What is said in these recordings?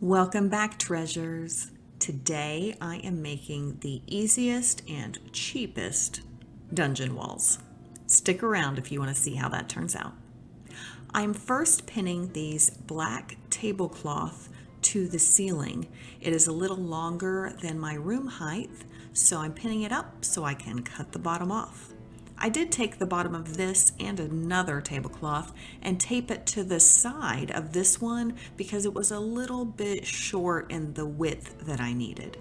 Welcome back, treasures. Today I am making the easiest and cheapest dungeon walls. Stick around if you want to see how that turns out. I'm first pinning these black tablecloth to the ceiling. It is a little longer than my room height, so I'm pinning it up so I can cut the bottom off. I did take the bottom of this and another tablecloth and tape it to the side of this one because it was a little bit short in the width that I needed.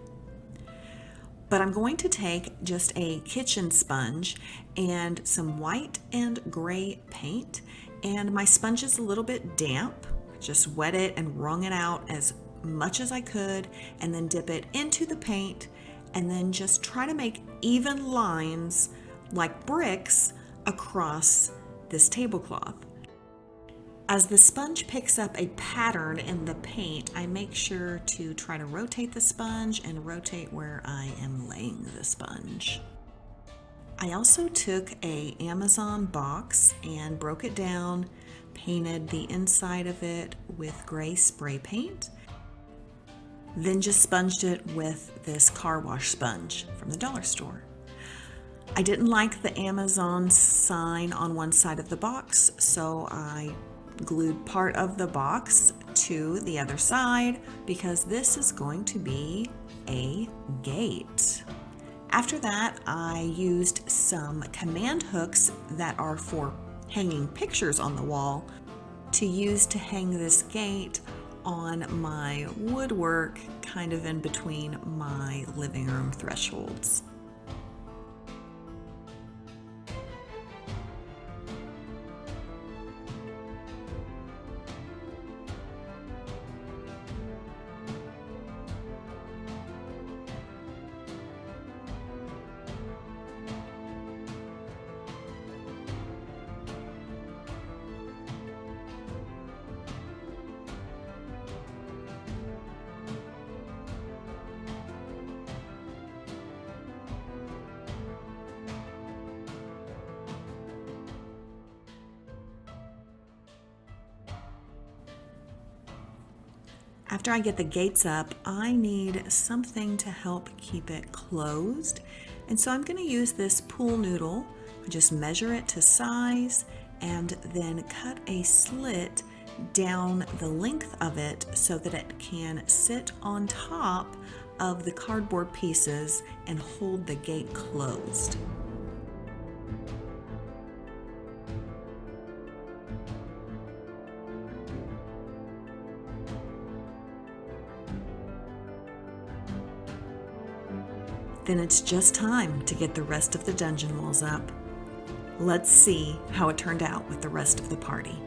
But I'm going to take just a kitchen sponge and some white and gray paint, and my sponge is a little bit damp. Just wet it and wrung it out as much as I could, and then dip it into the paint, and then just try to make even lines like bricks across this tablecloth. As the sponge picks up a pattern in the paint, I make sure to try to rotate the sponge and rotate where I am laying the sponge. I also took an Amazon box and broke it down, painted the inside of it with gray spray paint, then just sponged it with this car wash sponge from the dollar store. I didn't like the Amazon sign on one side of the box, so I glued part of the box to the other side because this is going to be a gate. After that, I used some command hooks that are for hanging pictures on the wall to use to hang this gate on my woodwork, kind of in between my living room thresholds. After I get the gates up, I need something to help keep it closed. And so I'm going to use this pool noodle. Just measure it to size and then cut a slit down the length of it so that it can sit on top of the cardboard pieces and hold the gate closed. Then it's just time to get the rest of the dungeon walls up. Let's see how it turned out with the rest of the party.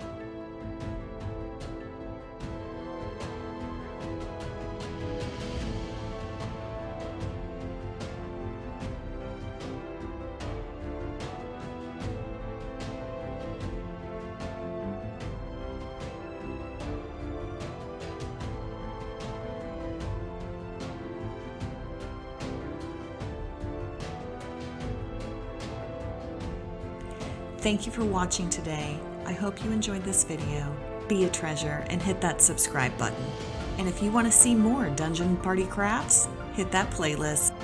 Thank you for watching today. I hope you enjoyed this video. Be a treasure and hit that subscribe button. And if you want to see more Dungeon Party crafts, hit that playlist.